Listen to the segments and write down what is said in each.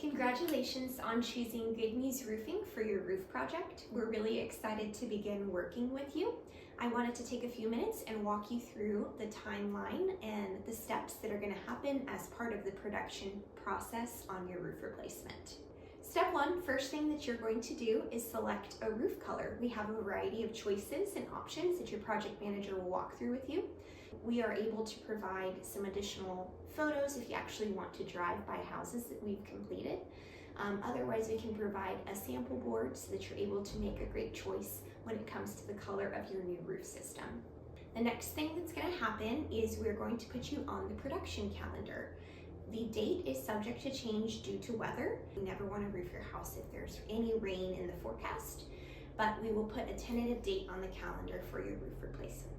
Congratulations on choosing Good News Roofing for your roof project. We're really excited to begin working with you. I wanted to take a few minutes and walk you through the timeline and the steps that are going to happen as part of the production process on your roof replacement. Step one, first thing that you're going to do is select a roof color. We have a variety of choices and options that your project manager will walk through with you. We are able to provide some additional photos if you actually want to drive by houses that we've completed. Otherwise, we can provide a sample board so that you're able to make a great choice when it comes to the color of your new roof system. The next thing that's going to happen is we're going to put you on the production calendar. The date is subject to change due to weather. You never want to roof your house if there's any rain in the forecast, but we will put a tentative date on the calendar for your roof replacement.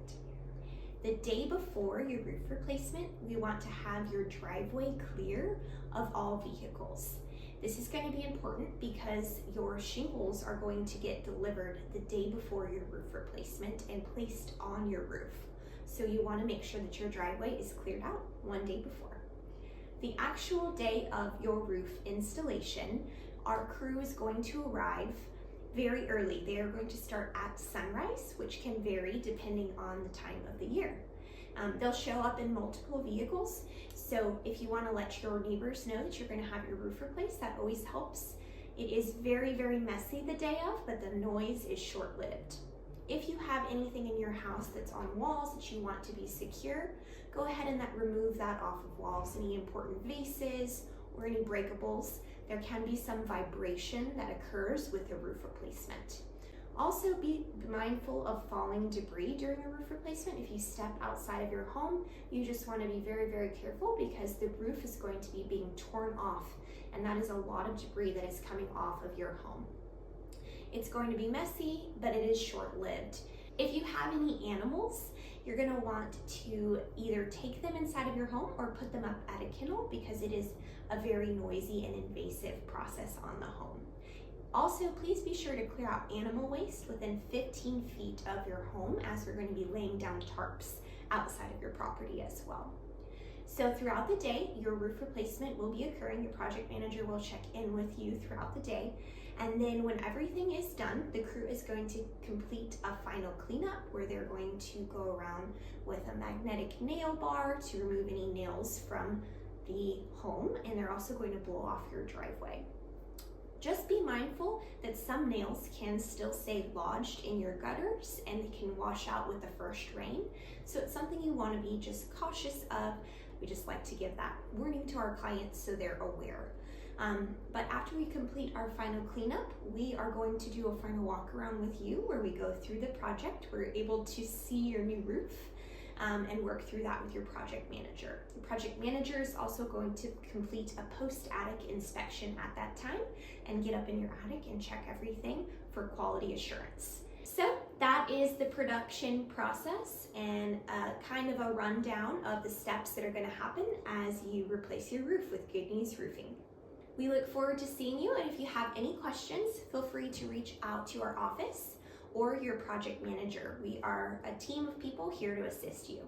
The day before your roof replacement, we want to have your driveway clear of all vehicles. This is going to be important because your shingles are going to get delivered the day before your roof replacement and placed on your roof. So you want to make sure that your driveway is cleared out one day before. The actual day of your roof installation, our crew is going to arrive very early. They are going to start at sunrise, which can vary depending on the time of the year. They'll show up in multiple vehicles, so if you want to let your neighbors know that you're going to have your roof replaced, that always helps. It is very, very messy the day of, but the noise is short-lived. If you have anything in your house that's on walls that you want to be secure, go ahead and remove that off of walls. Any important vases or any breakables. There can be some vibration that occurs with a roof replacement. Also be mindful of falling debris during a roof replacement. If you step outside of your home, you just want to be very, very careful because the roof is going to be being torn off, and that is a lot of debris that is coming off of your home. It's going to be messy, but it is short-lived. If you have any animals, you're going to want to either take them inside of your home or put them up at a kennel because it is a very noisy and invasive process on the home. Also, please be sure to clear out animal waste within 15 feet of your home as we're going to be laying down tarps outside of your property as well. So throughout the day, your roof replacement will be occurring. Your project manager will check in with you throughout the day. And then when everything is done, the crew is going to complete a final cleanup where they're going to go around with a magnetic nail bar to remove any nails from the home, and they're also going to blow off your driveway. Just be mindful that some nails can still stay lodged in your gutters and they can wash out with the first rain. So it's something you want to be just cautious of. We just like to give that warning to our clients so they're aware. But after we complete our final cleanup, we are going to do a final walk around with you where we go through the project. We're able to see your new roof and work through that with your project manager. The project manager is also going to complete a post-attic inspection at that time and get up in your attic and check everything for quality assurance. So that is the production process and kind of a rundown of the steps that are going to happen as you replace your roof with Good News Roofing. We look forward to seeing you, and if you have any questions, feel free to reach out to our office or your project manager. We are a team of people here to assist you.